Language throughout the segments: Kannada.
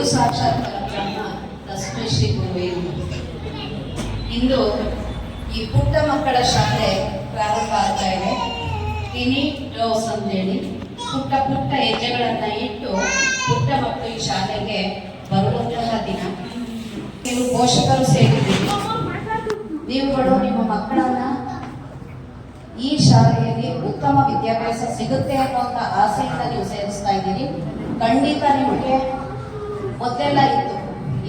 ಗುರು ಸಾಕ್ಷಾತ್ ಪರಬ್ರಹ್ಮ ತಸ್ಮೈ ಶ್ರೀ ಗುರುವೇ ನಮಃ. ಇಂದು ಈ ಪುಟ್ಟ ಮಕ್ಕಳ ಶಾಲೆ ಪ್ರಾರಂಭ ಆಗ್ತಾ ಇದೆ. ಟಿನಿ ಟೋಸ್ ಅಂತೇಳಿ ಪುಟ್ಟ ಪುಟ್ಟ ಹೆಜ್ಜೆಗಳನ್ನ ಇಟ್ಟು ಪುಟ್ಟ ಮಕ್ಕಳು ಈ ಶಾಲೆಗೆ ಬರುವಂತಹ ದಿನ. ನೀವು ಪೋಷಕರು ಸೇರಿದ್ದೀರಿ, ನೀವುಗಳು ನಿಮ್ಮ ಮಕ್ಕಳನ್ನ ಈ ಶಾಲೆಯಲ್ಲಿ ಉತ್ತಮ ವಿದ್ಯಾಭ್ಯಾಸ ಸಿಗುತ್ತೆ ಅನ್ನುವಂಥ ಆಸೆಯಿಂದ ನೀವು ಸೇರಿಸ್ತಾ ಇದ್ದೀರಿ. ಖಂಡಿತ ನಿಮಗೆ ಮೊದಲೆಲ್ಲ ಇತ್ತು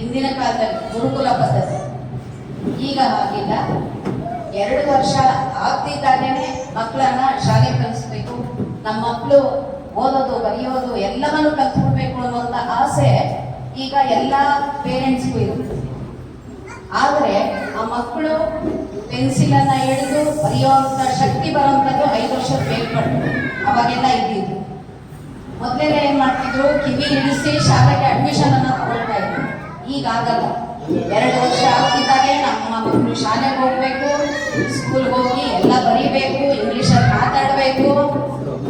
ಇಂದಿನ ಕಾಲದಲ್ಲಿ ಗುರುಕುಲ ಪದ್ಧತಿ, ಈಗ ಹಾಗಿಲ್ಲ. 2 ವರ್ಷ ಆಗ್ತಿದ್ದಾಗೇನೆ ಮಕ್ಕಳನ್ನ ಶಾಲೆ ಕಲಿಸ್ಬೇಕು, ನಮ್ಮ ಮಕ್ಕಳು ಓದೋದು ಬರೆಯೋದು ಎಲ್ಲವನ್ನೂ ಕಲ್ತ್ಕೊಳ್ಬೇಕು ಅನ್ನುವಂಥ ಆಸೆ ಈಗ ಎಲ್ಲ ಪೇರೆಂಟ್ಸ್ಗೂ ಇರುತ್ತೆ. ಆದರೆ ಆ ಮಕ್ಕಳು ಪೆನ್ಸಿಲನ್ನ ಹಿಡಿದು ಬರೆಯುವಂಥ ಶಕ್ತಿ ಬರುವಂಥದ್ದು 5 ವರ್ಷದ ಮೇಲ್ಪಟ್ಟು ಅವಾಗೆಲ್ಲ ಇದ್ದಿದ್ದು. ಮೊದಲೆಲ್ಲ ಏನ್ ಮಾಡ್ತಿದ್ರು, ಕಿವಿ ಇಳಿಸಿ ಶಾಲೆಗೆ ಅಡ್ಮಿಷನ್ ಅನ್ನ ತಗೊಳ್ತಾ ಇದ್ರು. ಈಗ ಆಗಲ್ಲ. 2 ವರ್ಷ ಆಗ್ತಿದ್ದಾಗೆ ನಮ್ಮ ಮಕ್ಕಳು ಶಾಲೆಗೆ ಹೋಗ್ಬೇಕು, ಸ್ಕೂಲ್ಗೆ ಹೋಗಿ ಎಲ್ಲ ಬರೀಬೇಕು, ಇಂಗ್ಲಿಷಲ್ಲಿ ಮಾತಾಡಬೇಕು,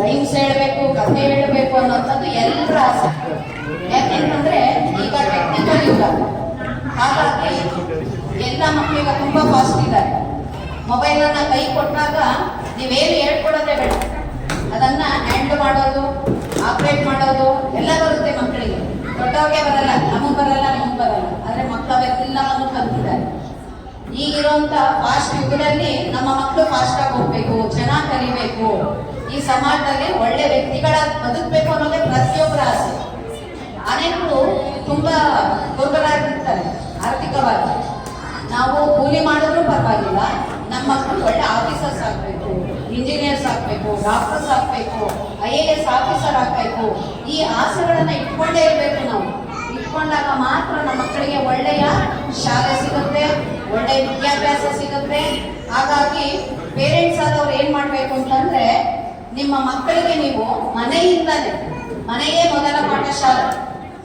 ರೈಮ್ಸ್ ಹೇಳ್ಬೇಕು, ಕಥೆ ಹೇಳಬೇಕು ಅನ್ನೋಂಥದ್ದು ಎಲ್ಲರ ಆಸೆ. ಯಾಕೆಂತಂದ್ರೆ ಈಗ ಟೆಕ್ನಿಕಲ್ ಯುಗ, ಹಾಗಾಗಿ ಎಲ್ಲ ಮಕ್ಕಳಿಗೆ ತುಂಬಾ ಫಾಸ್ಟ್ ಇದ್ದಾರೆ. ಮೊಬೈಲ್ ಅನ್ನ ಕೈ ಕೊಟ್ಟಾಗ ನೀವೇನು ಹೇಳ್ಕೊಡೋದೇ ಬೇಡ, ಅದನ್ನ ಹ್ಯಾಂಡಲ್ ಮಾಡೋದು, ಆಪರೇಟ್ ಮಾಡೋದು ಎಲ್ಲ ಬರುತ್ತೆ ಮಕ್ಕಳಿಗೆ. ದೊಡ್ಡವ್ರಿಗೆ ಬರಲ್ಲ, ನಮಗ್ ಬರಲ್ಲ, ನಿಮಗ್ ಬರಲ್ಲ. ಆದ್ರೆ ಮಕ್ಕಳೆಲ್ಲವನ್ನು ಕಲ್ತಿದ್ದಾರೆ. ಈಗಿರುವಂತ ಫಾಸ್ಟ್ ಯುಗದಲ್ಲಿ ನಮ್ಮ ಮಕ್ಕಳು ಫಾಸ್ಟ್ ಆಗಿ ಹೋಗ್ಬೇಕು, ಚೆನ್ನಾಗಿ ಕಲಿಬೇಕು, ಈ ಸಮಾಜದಲ್ಲಿ ಒಳ್ಳೆ ವ್ಯಕ್ತಿಗಳಾಗಿ ಬದುಕಬೇಕು ಅನ್ನೋದೇ ಪ್ರತಿಯೊಬ್ಬರ ಆಸೆ. ಅನೇಕರು ತುಂಬಾ ದುರ್ಬಲರಾಗಿರ್ತಾರೆ ಆರ್ಥಿಕವಾಗಿ. ನಾವು ಕೂಲಿ ಮಾಡಿದ್ರು ಪರವಾಗಿಲ್ಲ, ನಮ್ಮ ಮಕ್ಕಳು ಒಳ್ಳೆ ಆಫೀಸರ್ಸ್ ಆಗ್ಬೇಕು, ಇಂಜಿನಿಯರ್ಸ್ ಆಗ್ಬೇಕು, ಡಾಕ್ಟರ್ಸ್ ಆಗ್ಬೇಕು, IAS ಆಫೀಸರ್ ಆಗ್ಬೇಕು. ಈ ಆಸೆಗಳನ್ನ ಇಟ್ಕೊಂಡೇ ಇರ್ಬೇಕು. ನಾವು ಇಟ್ಕೊಂಡಾಗ ಮಾತ್ರ ನಮ್ಮ ಮಕ್ಕಳಿಗೆ ಒಳ್ಳೆಯ ಶಾಲೆ ಸಿಗುತ್ತೆ, ಒಳ್ಳೆಯ ವಿದ್ಯಾಭ್ಯಾಸ ಸಿಗುತ್ತೆ. ಹಾಗಾಗಿ ಪೇರೆಂಟ್ಸ್ ಆದವ್ರು ಏನ್ ಮಾಡ್ಬೇಕು ಅಂತಂದ್ರೆ, ನಿಮ್ಮ ಮಕ್ಕಳಿಗೆ ನೀವು ಮನೆಯೇ ಮೊದಲ ಪಾಠಶಾಲೆ.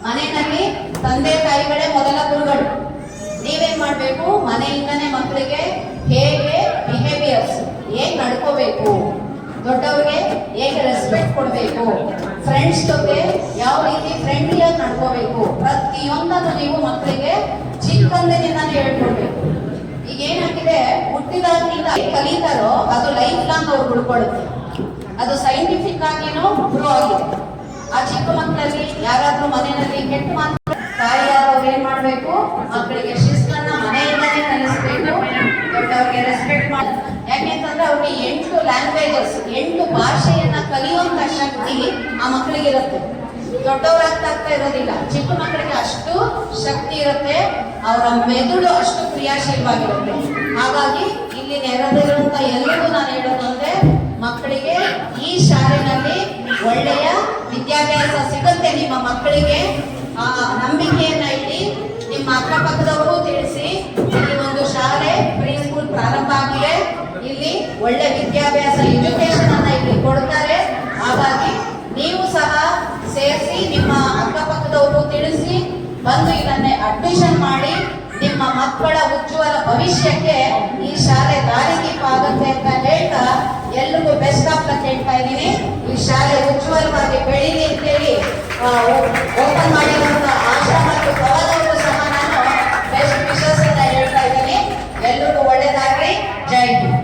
ಮನೆಯಲ್ಲಿ ತಂದೆ ತಾಯಿಗಳೇ ಮೊದಲ ಗುರುಗಳು. ನೀವೇನ್ ಮಾಡ್ಬೇಕು, ಮನೆಯಿಂದನೇ ಮಕ್ಕಳಿಗೆ ಹೇಗೆ ಬಿಹೇವಿಯರ್ಸ್, ಹೇಗೆ ನಡ್ಕೋಬೇಕು, ದೊಡ್ಡವ್ರಿಗೆ ಹೇಗೆ ರೆಸ್ಪೆಕ್ಟ್ ಕೊಡಬೇಕು, ಫ್ರೆಂಡ್ಸ್ ಜೊತೆ ಯಾವ ರೀತಿ ಫ್ರೆಂಡ್ಲಿಯಾಗಿ ನಡ್ಕೋಬೇಕು, ಪ್ರತಿಯೊಂದನ್ನು ನೀವು ಮಕ್ಕಳಿಗೆ ಚಿಕ್ಕಂದಿನಿಂದಾನೇ ಹೇಳ್ಕೊಡ್ಬೇಕು. ಈಗ ಏನಾಗಿದೆ, ಹುಟ್ಟಿದಾಗಿನಿಂದ ಕಲಿತಾರೋ ಅದು ಲೈಫ್ ಲಾಂಗ್ ಅವ್ರು ಉಳ್ಕೊಳ್ಳುತ್ತೆ. ಅದು ಸೈಂಟಿಫಿಕ್ ಆಗಿನೂ ಪ್ರೂವ್ ಆಗಿದೆ. ಆ ಚಿಕ್ಕ ಮಕ್ಕಳಲ್ಲಿ ಯಾರಾದ್ರೂ ಮನೆಯಲ್ಲಿ ಕೆಟ್ಟ ಮಾತು, ತಾಯಿಯಾದವ್ರು ಏನ್ ಮಾಡ್ಬೇಕು, ಮಕ್ಕಳಿಗೆ ಶಿಸ್ತನ್ನ ಮನೆಯಿಂದಾನೇ ಕಲಿಸ್ಬೇಕು, ದೊಡ್ಡವ್ರಿಗೆ ರೆಸ್ಪೆಕ್ಟ್ ಮಾಡಿ. ಯಾಕೆಂತಂದ್ರೆ ಅವ್ರಿಗೆ 8 ಲ್ಯಾಂಗ್ವೇಜಸ್, 8 ಭಾಷೆಯನ್ನ ಕಲಿಯುವಂತ ಶಕ್ತಿ ಆ ಮಕ್ಕಳಿಗೆ ಇರುತ್ತೆ. ದೊಡ್ಡವರಾಗ್ತಾ ಇರೋದಿಲ್ಲ. ಚಿಕ್ಕ ಮಕ್ಕಳಿಗೆ ಅಷ್ಟು ಶಕ್ತಿ ಇರುತ್ತೆ, ಅವರ ಮೆದುಳು ಅಷ್ಟು ಕ್ರಿಯಾಶೀಲವಾಗಿರುತ್ತೆ. ಹಾಗಾಗಿ ಇಲ್ಲಿ ನೆರೆದಿರುವಂತ ಎಲ್ಲರಿಗೂ ನಾನು ಹೇಳೋದು ಅಂದ್ರೆ, ಮಕ್ಕಳಿಗೆ ಈ ಶಾಲೆಯಲ್ಲಿ ಒಳ್ಳೆಯ ವಿದ್ಯಾಭ್ಯಾಸ ಸಿಗುತ್ತೆ. ನಿಮ್ಮ ಮಕ್ಕಳಿಗೆ ಆ ನಂಬಿಕೆಯನ್ನ ಇಟ್ಟು ನಿಮ್ಮ ಅಕ್ಕಪಕ್ಕದವರು ತಿಳಿಸಿ, ಇಲ್ಲಿ ಒಂದು ಶಾಲೆ ಪ್ರೀ ಸ್ಕೂಲ್ ಪ್ರಾರಂಭ ಆಗಿದೆ, ಇಲ್ಲಿ ಒಳ್ಳೆ ವಿದ್ಯಾಭ್ಯಾಸ ಎಜುಕೇಶನ್ ಅನ್ನ ಇಲ್ಲಿ ಕೊಡ್ತಾರೆ. ಹಾಗಾಗಿ ನೀವು ಸಹ ಸೇರಿಸಿ ನಿಮ್ಮ ಅಕ್ಕಪಕ್ಕದವರು ತಿಳಿಸಿ ಬಂದು ಇದನ್ನೇ ಅಡ್ಮಿಷನ್ ಮಾಡಿ ನಿಮ್ಮ ಮಕ್ಕಳ ಉಜ್ವಲ ಭವಿಷ್ಯಕ್ಕೆ ಈ ಶಾಲೆ ದಾರಿದೀಪ ಆಗುತ್ತೆ ಅಂತ ಹೇಳ್ತಾ ಎಲ್ರಿಗೂ ಬೆಸ್ಟ್ ಆಫ್ ಲಕ್ ಹೇಳ್ತಾ ಇದ್ದೀನಿ. ಈ ಶಾಲೆ ಉಜ್ವಲವಾಗಿ ಬೆಳೀಲಿ ಅಂತೇಳಿ ಓಪನ್ ಮಾಡಿರುವಂತ ಆಶಾ ಮತ್ತು ಪ್ರವಾದವರು ಸಹ ನಾನು ಬೆಸ್ಟ್ ವಿಶಸ್ ಅಂತ ಹೇಳ್ತಾ ಇದ್ದೀನಿ. ಎಲ್ರಿಗೂ ಒಳ್ಳೆಯದಾಗ್ಲಿ. ಜೈ ಹಿಂದ್.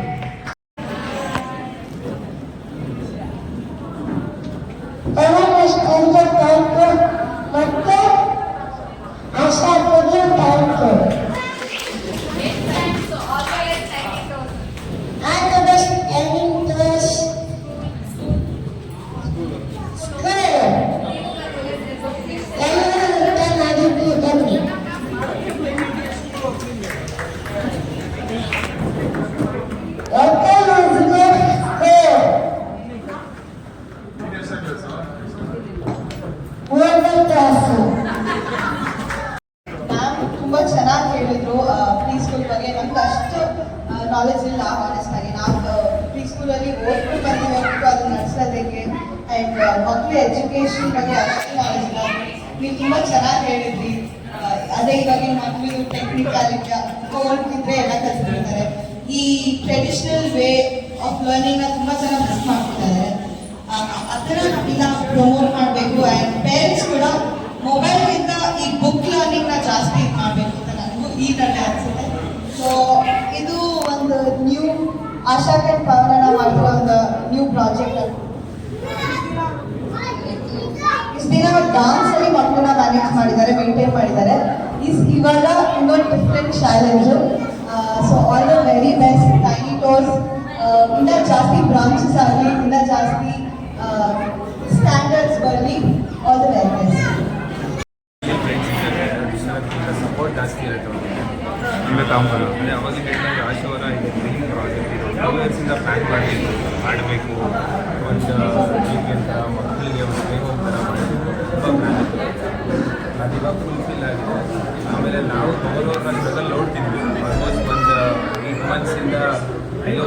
ಮತ್ತೆ ಆಶಾ ತುಂಬಾ ಚೆನ್ನಾಗಿ ಹೇಳಿದ್ರು ಪ್ರೀ ಸ್ಕೂಲ್ ಬಗ್ಗೆ. ನಮ್ಗೆ ಅಷ್ಟು ನಾಲೆಜ್ ಇಲ್ಲ ಆನೆಸ್ಟ್ ಆಗಿ. ನಾವು ಪ್ರೀ ಸ್ಕೂಲಲ್ಲಿ ಓದ್ಕೊಂಡು ಬಂದಿರೋದು ಅದನ್ನ ನಡೆಸೋದಕ್ಕೆ ಆ್ಯಂಡ್ ಮಕ್ಕಳ ಎಜುಕೇಶನ್ ಬಗ್ಗೆ ಅಷ್ಟು ನಾಲೆಜ್ ಇಲ್ಲ. ನೀವು ತುಂಬಾ ಚೆನ್ನಾಗಿ ಹೇಳಿದ್ರಿ. ಅದೇ ಇವಾಗಿನ ಮಕ್ಕಳು ಟೆಕ್ನಿಕಾಲಿಟಿ ಓದ್ತಿದ್ರೆ ಎಲ್ಲ ಕಲಿಸ್ಬಿಡ್ತಾರೆ. ಈ ಟ್ರೆಡಿಷನಲ್ ವೇ ಆಫ್ ಲರ್ನಿಂಗ್ ತುಂಬಾ ಚೆನ್ನಾಗಿ ಮಿಸ್ ಮಾಡ್ತಿದ್ದಾರೆ. ಆ ಥರ ನಾವೆಲ್ಲ ಪ್ರಮೋಟ್ ಮಾಡಬೇಕು. ಆ್ಯಂಡ್ ಪೇರೆಂಟ್ಸ್ ಕೂಡ ಮೊಬೈಲ್ಗಿಂತ ಈ ಬುಕ್ ಈ ನಡೆ ಅನ್ಸುತ್ತೆ. ಸೊ ಇದು ಒಂದು ನ್ಯೂ ಆಶಾ ಕ್ಯಾಂಪ್ ಪವನ ಮಾಡಿರೋ ಒಂದು ನ್ಯೂ ಪ್ರಾಜೆಕ್ಟ್ ಅದು. ಇಷ್ಟು ದಿನ ಡಾನ್ಸ್ ಅಲ್ಲಿ ಮಕ್ಕಳನ್ನ ಮ್ಯಾನೇಜ್ ಮಾಡಿದ್ದಾರೆ, ಮೇಂಟೈನ್ ಮಾಡಿದ್ದಾರೆ. ಇವಾಗ ಇನ್ನೊಂದು different challenge. So all the very best tiny toes. ಇನ್ನೂ ಜಾಸ್ತಿ ಬ್ರಾಂಚಸ್ ಆಗಲಿ, ಇನ್ನೂ ಜಾಸ್ತಿ ಸ್ಟ್ಯಾಂಡರ್ಡ್ಸ್ ಬರಲಿ. All the very best. Support ಜಾಸ್ತಿ ಇರುತ್ತೆ ಅವರಿಗೆ ಕಾಮಗಳು. ಅದೇ ಅವಾಗ ಹೇಳಿದಾಗ ಆಶಾವರ ಇದು ಡ್ರೀಮ್ ಪ್ರಾಜೆಕ್ಟ್ ಇದು 2 ಇಯರ್ಸಿಂದ ಪ್ಲ್ಯಾನ್ ಮಾಡಿದ್ದು ಮಾಡಬೇಕು ಒಂದು ಅಂತ ಮಕ್ಕಳಿಗೆ ಒಂದು ಬೇಗ ಒಂಥರ ಮಾಡಬೇಕು. ತುಂಬ ಗ್ರ್ಯಾಂಡ್ ಅದು ಇವಾಗ ಫುಲ್ಫಿಲ್ ಆಗಿದೆ. ಆಮೇಲೆ ನಾವು ತಗೊಳ್ಳೋರ್ನ ಸ್ಟ್ರಗಲ್ ನೋಡ್ತಿದ್ವಿ. ಆಲ್ಮೋಸ್ಟ್ ಒಂದು 8 ಮಂತ್ಸಿಂದ ಅಯ್ಯೋ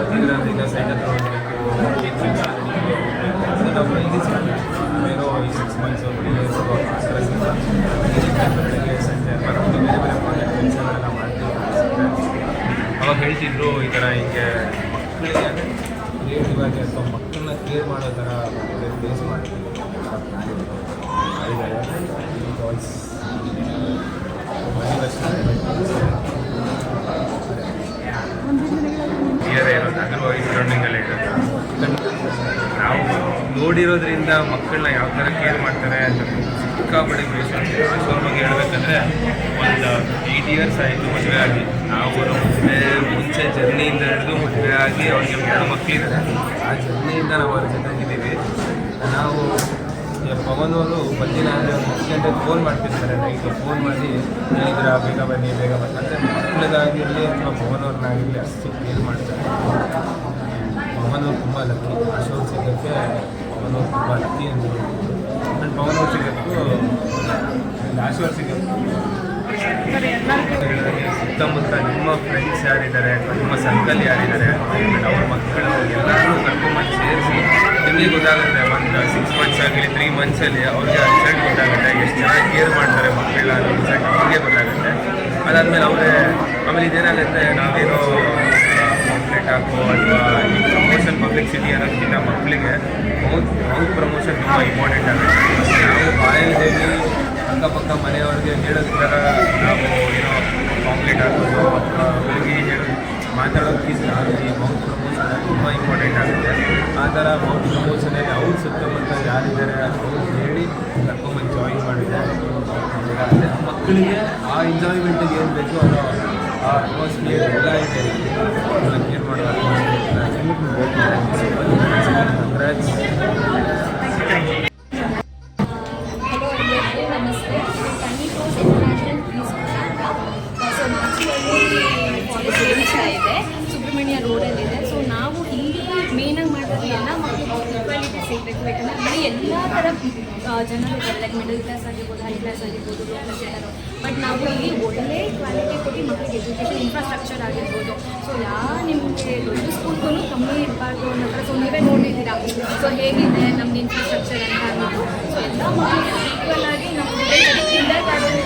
ಈಗ ಸೈಡ್ ಹತ್ರ ಹೋಗಬೇಕು, ಅದು ನಾವು ಈಸಿ ಸಿಗ್ತೀವಿ. ಬೇರೆ ಈ 6 ಮಂತ್ಸ್ 3 ಇಯರ್ಸ್ ಆ ಥರ ಬೆಳಗ್ಗೆ ಸಂಜೆ ಬರೋದು ಬೇರೆ ಬೇರೆ ಪ್ರಾಜೆಕ್ಟ್ ಕೆಲಸಗಳನ್ನ ಮಾಡ್ತೀವಿ. ಅವಾಗ ಹೇಳ್ತಿದ್ರು ಈ ಥರ ಹಿಂಗೆ ಮಕ್ಕಳಿಗೆ ಅಂದರೆ ಕ್ರಿಯೇಟಿವ್ ಆಗಿ ಅಥವಾ ಮಕ್ಕಳನ್ನ ಕೇರ್ ಮಾಡೋ ಥರ ಪ್ಲೇಸ್ ಮಾಡ್ತೀವಿ. ಕ್ಲಿಯರೇ ಇರೋದು ಅಗಲವಾಗಿ ಸರೌಂಡಿಂಗಲ್ಲೇ ಇರೋದು. ನಾವು ನೋಡಿರೋದ್ರಿಂದ ಮಕ್ಕಳನ್ನ ಯಾವ ಥರ ಕೇರ್ ಮಾಡ್ತಾರೆ ಅಂತ ಸಿಕ್ಕಾಪಟ್ಟೆ ಬೇಸ್ ಆಗ್ತದೆ. ಆಶೋರ ಬಗ್ಗೆ ಹೇಳ್ಬೇಕಂದ್ರೆ ಒಂದು 8 ಇಯರ್ಸ್ ಆಯಿತು ಮದುವೆ ಆಗಿ. ನಾವು ಮುಂಚೆ ಜರ್ನಿಯಿಂದ ಹಿಡಿದು ಮದುವೆ ಆಗಿ ಅವ್ರಿಗೆ 2 ಮಕ್ಕಳಿದ್ದಾರೆ. ಆ ಜರ್ನಿಯಿಂದ ನಾವು ಅವ್ರ ಜೊತೆಗಿದ್ದೀವಿ. ನಾವು ಪವನ್ ಅವರು ಬಂದಿನ ಅಂದರೆ 10 ಗಂಟೆಗೆ ಫೋನ್ ಮಾಡ್ತಿರ್ತಾರೆ. ನೈಟು ಫೋನ್ ಮಾಡಿ ಹೇಳಿದ್ರೆ ಬೇಗ ಬನ್ನಿ ಬೇಗ ಬನ್ನಿ ಅಂದರೆ ಮಕ್ಕಳಿಗಾಗಿರಲಿ ಅಥವಾ ಪವನ್ ಅವ್ರನ್ನಾಗಿರಲಿ ಅಷ್ಟು ಕೇರ್ ಮಾಡ್ತಾರೆ. ಪವನ್ ಅವ್ರು ತುಂಬ ಲಕ್ಕಿ. ಆಶೋರ್ ಸಿಗೋಕ್ಕೆ ಪವನ್ ಅವ್ರು ತುಂಬ ಲಕ್ಕಿ ಅಂತ ಆ್ಯಂಡ್ ಪವನ್ ಅವ್ರು ಸಿಗೋಕ್ಕೂ ಆಶೋರ್ ಸಿಗೋಕ್ಕೂ ಸುತ್ತಮುತ್ತ ನಿಮ್ಮ ಫ್ರೆಂಡ್ಸ್ ಯಾರಿದ್ದಾರೆ ಅಥವಾ ನಿಮ್ಮ ಸರ್ಕಲ್ ಯಾರಿದ್ದಾರೆ ಅವ್ರ ಮಕ್ಕಳು ಎಲ್ಲರೂ ಕರ್ಕೊಂಬಂದು ಸೇರಿಸಿ ನಿಮಗೆ ಗೊತ್ತಾಗುತ್ತೆ. ಒಂದು 6 ಮಂತ್ಸ್ ಆಗಲಿ 3 ಮಂತ್ಸಲ್ಲಿ ಅವ್ರಿಗೆ ರಿಸಲ್ಟ್ ಗೊತ್ತಾಗುತ್ತೆ. ಎಷ್ಟು ಚೆನ್ನಾಗಿ ಕೇರ್ ಮಾಡ್ತಾರೆ ಮಕ್ಕಳ ರಿಸಲ್ಟ್ ಅವ್ರಿಗೆ ಗೊತ್ತಾಗುತ್ತೆ. ಅದಾದಮೇಲೆ ಆಮೇಲೆ ಇದೇನಾಗುತ್ತೆ, ನಾವೇನೋ ಪಾಂಪ್ಲೆಟ್ ಹಾಕೋ ಅಥವಾ ಈ ಪ್ರಮೋಷನ್ ಪಬ್ಲಿಸಿಟಿ ಅನ್ನೋದಕ್ಕಿಂತ ಮಕ್ಕಳಿಗೆ ಮೌತ್ ಪ್ರಮೋಷನ್ ತುಂಬ ಇಂಪಾರ್ಟೆಂಟ್ ಆಗುತ್ತೆ. ನಾವು ಬಾಯಲ್ಲಿ ಅಕ್ಕಪಕ್ಕ ಮನೆಯವ್ರಿಗೆ ಹೇಳೋದ್ರ ನಾವು ಏನೋ ಪಾಂಪ್ಲೆಟ್ ಹಾಕೋದು ಅಥವಾ ಹೋಗಿ ಹೇಳೋದು ಮಾತಾಡೋದಕ್ಕಿಂತ ಈ ಮೌತ್ ಪ್ರಮೋಷನ್ ತುಂಬ ಇಂಪಾರ್ಟೆಂಟ್ ಆಗುತ್ತೆ. ಆ ಥರ ಮೌತ್ ಪ್ರಮೋಷನಲ್ಲಿ ಅವ್ರ ಸುತ್ತಮುತ್ತ ಯಾರಿದ್ದಾರೆ ಅವ್ರು ಹೇಳಿ ಕರ್ಕೊಂಬಂದು ಜಾಯಿನ್ ಮಾಡಿದೆ. ಅದೇ ಮಕ್ಕಳಿಗೆ ಆ ಎಂಜಾಯ್ಮೆಂಟಿಗೆ ಏನು ಬೇಕು ಅನ್ನೋ ಆ ಅಟ್ಮಾಸ್ಫಿಯರ್ ಎಲ್ಲ ಇದೆ. ಎಲ್ಲ ಕೇರ್ ಮಾಡೋ ಕಂಗ್ರಾಟ್ಸ್. ಹಲೋ ಎಲ್ಲರಿಗೂ ನಮಸ್ತೆ. ಟೈನಿ ಟೋಸ್ ಇಂಟರ್ನ್ಯಾಷನಲ್ ಪ್ರೀಸ್ಕೂಲ್ ಅಂತ. ಸೊ ಮಾಚಿನಲ್ಲಿ ಕಾಲೇಜ್ ನಡೀತಾ ಇದೆ, ಸುಬ್ರಹ್ಮಣ್ಯ ರೋಡಲ್ಲಿದೆ. ಸೊ ನಾವು ಇಲ್ಲಿ ಮೇನಾಗಿ ಮಾಡೋದು ಎಲ್ಲ ಮಕ್ಕಳಿಗೆ ಈಕ್ವಾಲಿಟಿ ಸಿಗಬೇಕು. ಯಾಕಂದರೆ ಇಲ್ಲಿ ಎಲ್ಲ ಥರ ಜನರು ಇದ್ದಾರೆ. ಲೈಕ್ ಮಿಡಲ್ ಕ್ಲಾಸ್ ಆಗಿರ್ಬೋದು, ಹೈ ಕ್ಲಾಸ್ ಆಗಿರ್ಬೋದು, ಲೋ ಕ್ಲಾಸ್ ಇದ್ದಾರೆ. ಬಟ್ ನಾವು ಇಲ್ಲಿ ಒಳ್ಳೆ ಕ್ವಾಲಿಟಿ ಕೊಟ್ಟು ಮಕ್ಕಳಿಗೆ ಎಜುಕೇಷನ್ ಇನ್ಫ್ರಾಸ್ಟ್ರಕ್ಚರ್ ಆಗಿರ್ಬೋದು. ಸೊ ನಿಮಗೆ ದೊಡ್ಡ ಸ್ಕೂಲ್ಗೂ ಕಮ್ಮಿ ಇರಬಾರ್ದು ಅನ್ನೋ. ಸೊ ನೀವೇ ನೋಡಿದ್ದೀರಾ ಸೊ ಹೇಗಿದೆ ನಮ್ದು ಇನ್ಫ್ರಾಸ್ಟ್ರಕ್ಚರ್ ಅಂತ ಅನ್ನೋದು. ಸೊ ಎಲ್ಲ ಮಕ್ಕಳಿಗೆ ಈಕ್ವಲ್ ಆಗಿ ನಮ್ಮ ಕಿಂಡರ್ ಗಾರ್ಡನ್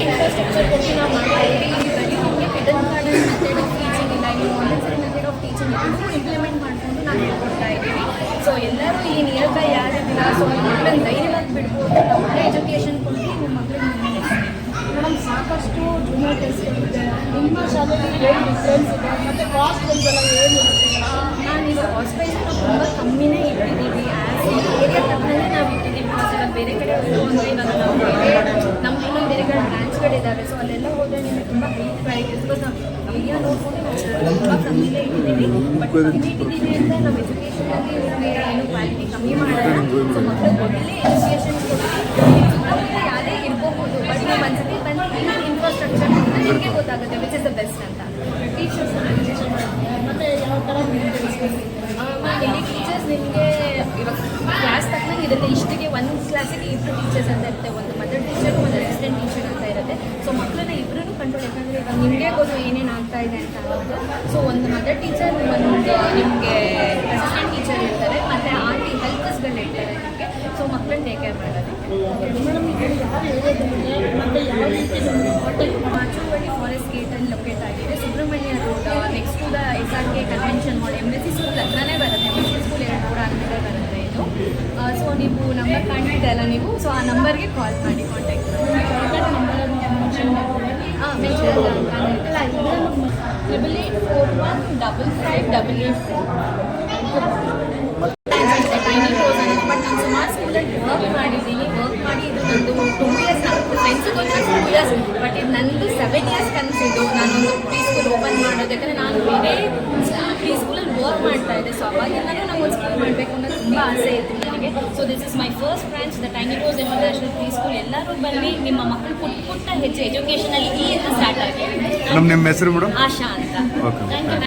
ಇನ್ಫ್ರಾಸ್ಟ್ರಕ್ಚರ್ ಕೊಟ್ಟು ನಾವು ಮಾಡ್ತಾ ಇದ್ದೀವಿ. ಬರೀ ನಮಗೆ Kinder garden method of teaching ಇಲ್ಲ, ಇಲ್ಲಿ ಮಾಂಟೆಸರಿ ಮೆಥಡ್ ಆಫ್ ಟೀಚಿಂಗ್ ಎಲ್ಲರೂ ಇಂಪ್ಲಿಮೆಂಟ್ ಮಾಡಿಕೊಂಡು ನಾವು ಹೇಳ್ಕೊಡ್ತಾ ಇದ್ದೀವಿ. ಸೊ ಎಲ್ಲರೂ ಈ ನಿಯರ್ ಬೈ ಯಾರಿಲ್ಲ, ಸೊ ಮಕ್ಕಳನ್ನ ಧೈರ್ಯವಾಗಿ ಬಿಡ್ಬೋದು. ನಾವು ಒಳ್ಳೆ ಎಜುಕೇಷನ್ ಕೊಟ್ಟು ನಿಮ್ಮ ಮಕ್ಕಳಿಗೆ ಮೇಡಮ್ ಸಾಕಷ್ಟು ಜೂನಿಯರ್ ಟೆಸ್ಟ್ಗಳಿದೆ. ನಿಮ್ಮ ಶಾಲೆಯಲ್ಲಿ ಏನು ಡಿಫ್ರೆನ್ಸ್ ಇದೆ ಮತ್ತು ಕಾಸ್ಟ್ ವೈಸ್ ಎಲ್ಲ ಏನಿರುತ್ತೆ? ನಾನು ಇದು ಕಾಸ್ಟ್ ವೈಸ್ ತುಂಬ ಕಮ್ಮಿನೇ ಇಟ್ಟಿದ್ದೀವಿ. ಆ್ಯಸ್ ಏರಿಯಾ ತಕ್ಕಂತೆ ನಾವು ಇಟ್ಟಿದ್ದೀವಿ. ಬಿಕಾಸ್ ಇವಾಗ ಬೇರೆ ಕಡೆ ಹೋದರೆ ಇವಾಗ ನಾವು ನಮ್ದು ಇನ್ನೊಂದು ಬೇರೆ ಕಡೆ ಬ್ರಾಂಚ್ಗಳಿದ್ದಾವೆ. ಸೊ ಅಲ್ಲೆಲ್ಲ ಹೋದರೆ ನಿಮಗೆ ತುಂಬ ಹೈ ಪ್ರೈಸ್. ಬಿಕಾಸ್ ನಾವು ಏರಿಯಾ ನೋಡ್ಕೊಂಡು ನಾವು ತುಂಬ ಕಮ್ಮಿನೇ ಇಟ್ಟಿದ್ದೀವಿ. ಬಟ್ ಕಮ್ಮಿ ಇಟ್ಟಿದ್ದೀವಿ ಅಂತ ನಾವು ಎಜುಕೇಷನಲ್ಲಿ ನಮಗೆ ಏನು ಕ್ವಾಲಿಟಿ ಕಮ್ಮಿ ಮಾಡೋಣ. ಸೊ ಮಕ್ಕಳು ಒಳ್ಳೆ ಎಜುಕೇಷನ್ ಕೊಟ್ಟು ಯಾರೇ ಇರಬಹುದು. ಬಟ್ ನೀವು ಒಂದ್ಸತಿ ಬಂದು ಈ ಇನ್ಫ್ರಾಸ್ಟ್ರಕ್ಚರ್ ನಿಮಗೆ ಗೊತ್ತಾಗುತ್ತೆ ವಿಚ್ ಇಸ್ ದ ಬೆಸ್ಟ್ ಅಂತ. ಟೀಚರ್ಸ್ ಮತ್ತು ಯಾವ ಥರ ಇಲ್ಲಿ ಟೀಚರ್ಸ್ ನಿಮಗೆ ಇವಾಗ ಕ್ಲಾಸ್ ತಕ್ಕಂಗೆ ಇರುತ್ತೆ. ಇಷ್ಟಿಗೆ ಒಂದು ಕ್ಲಾಸಿಗೆ 2 ಟೀಚರ್ಸ್ ಅಂತ ಇರುತ್ತೆ. ಒಂದು ಮದರ್ ಟೀಚರ್, ಒಂದು ಅಸಿಸ್ಟೆಂಟ್ ಟೀಚರ್ ಅಂತ ಇರುತ್ತೆ. ಸೊ ಮಕ್ಕಳನ್ನ ಇಬ್ಬರೂ ಕಂಟ್ರೋಲ್. ಯಾಕಂದರೆ ಇವಾಗ ನಿಮಗೆ ಗೊತ್ತು ಏನೇನು ಆಗ್ತಾ ಇದೆ ಅಂತ ಅನ್ನೋದು. ಸೊ ಒಂದು ಮದರ್ ಟೀಚರ್, ಒಂದು ನಿಮಗೆ ಅಸಿಸ್ಟೆಂಟ್ ಟೀಚರ್ ಇರ್ತಾರೆ, ಮತ್ತು ಆಂಟಿ ಹೆಲ್ಪರ್ಸ್ಗಳು ಇರ್ತಾರೆ ನಿಮಗೆ. ಸೊ ಮಕ್ಕಳನ್ನ ಟೇಕ್ ಕೇರ್ ಮಾಡೋದಕ್ಕೆ. ಮೇಡಮ್ ಇದು ಯಾವ ಏರಿಯಾದಲ್ಲಿದೆ ಮತ್ತು ಯಾವ ರೀತಿ ಮಾಚುವಳ್ಳಿ ಫಾರೆಸ್ಟ್ ಗೇಟಲ್ಲಿ ಲೊಕೇಟ್ ಆಗಿದೆ. Subrahmanya road next to the SRK convention hall, MSc school ಹತ್ರನೇ ಬರುತ್ತೆ. MSc ಸ್ಕೂಲ್ 2 ರೋಡ್ ಆದಮೇಲೆ ಬರುತ್ತೆ ಇದು. ಇದು. ಸೊ ನೀವು ನಂಬರ್ ಕಾಣ್ತಿದೆ ಅಲ್ಲ ನೀವು, ಸೊ ಆ ನಂಬರ್ಗೆ ಕಾಲ್ ಮಾಡಿ ಕಾಂಟ್ಯಾಕ್ಟ್ ಮಾಡಿ. ಹಾಂ ಮೆನ್ಷನ್ ಅಲ್ಲ, 88415588. ಟೈನಿ ಕ್ಲೋಸ್ ಅನ್ನೋದು. ಬಟ್ ನಾನು ಸುಮಾರು ಸ್ಕೂಲಲ್ಲಿ ವರ್ಕ್ ಮಾಡಿದ್ದೀನಿ. ವರ್ಕ್ ಮಾಡಿ ಇದು ನಂದು 2 ಇಯರ್ಸ್ ಆಗುತ್ತೆ. ಫ್ರೆಂಡ್ಸಿಗೆ 2 ಇಯರ್ಸ್, ಬಟ್ ಇದು ನಂದು 7 ಇಯರ್ಸ್ ಕನಸಿದ್ದು ನಾನೊಂದು ಪ್ರೀ ಸ್ಕೂಲ್ ಓಪನ್ ಮಾಡೋದು. ಯಾಕಂದರೆ ನಾನು ಬೇರೆ ಪ್ರೀ ಸ್ಕೂಲಲ್ಲಿ ವರ್ಕ್ ಮಾಡ್ತಾ ಇದ್ದೆ. ಸೊ ಅವಾಗಿಂದಲೂ ನಾವು ಒಂದು ಸ್ಕೂಲ್ ಮಾಡಬೇಕು ಅನ್ನೋ ತುಂಬ ಆಸೆ ಇತ್ತು ನನಗೆ. So this is my first branch, the tiny close international preschool. ಎಲ್ಲರೂ ಬನ್ನಿ, ನಿಮ್ಮ ಮಕ್ಕಳು ಪುಟ್ಟ ಹೆಚ್ಚು ಎಜುಕೇಷನಲ್ಲಿ ಈ ಸ್ಟಾರ್ಟ್ ಆಗಿ. ನಿಮ್ಮ ಹೆಸರು ಮೇಡಮ್? ಆಶಾ ಅಂತ. ಓಕೆ. Thank you.